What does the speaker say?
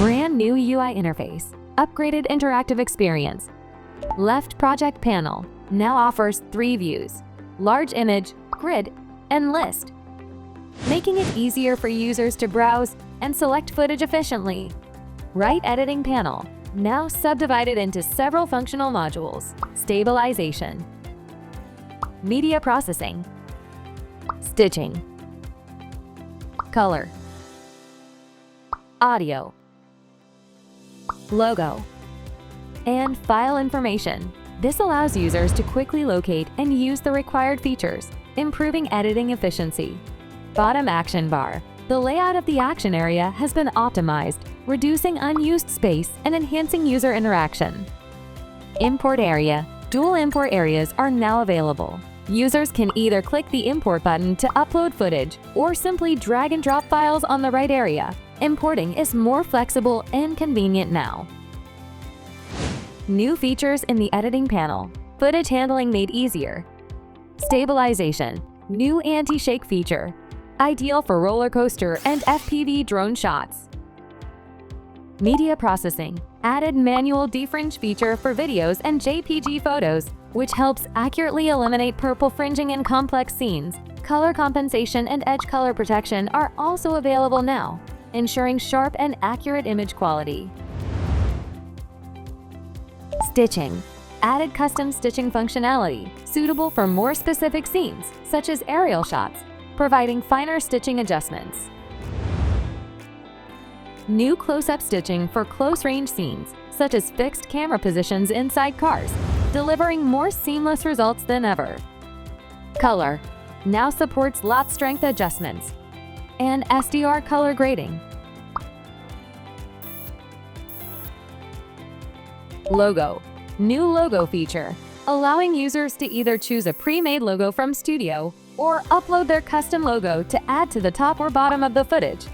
Brand new UI interface, upgraded interactive experience. Left project panel now offers 3 views: large image, grid, and list, making it easier for users to browse and select footage efficiently. Right editing panel now subdivided into several functional modules: stabilization, media processing, stitching, color, audio, logo, and file information. This allows users to quickly locate and use the required features, improving editing efficiency. Bottom action bar. The layout of the action area has been optimized, reducing unused space and enhancing user interaction. Import area. Dual import areas are now available. Users can either click the import button to upload footage or simply drag and drop files on the right area. Importing is more flexible and convenient now. New features in the editing panel. Footage handling made easier. Stabilization. New anti-shake feature, ideal for roller coaster and FPV drone shots. Media processing. Added manual defringe feature for videos and JPG photos, which helps accurately eliminate purple fringing in complex scenes. Color compensation and edge color protection are also available now, ensuring sharp and accurate image quality. Stitching. Added custom stitching functionality, suitable for more specific scenes, such as aerial shots, providing finer stitching adjustments. New close-up stitching for close-range scenes, such as fixed camera positions inside cars, delivering more seamless results than ever. Color. Now supports lot strength adjustments and SDR color grading. Logo. New logo feature, allowing users to either choose a pre-made logo from Studio or upload their custom logo to add to the top or bottom of the footage.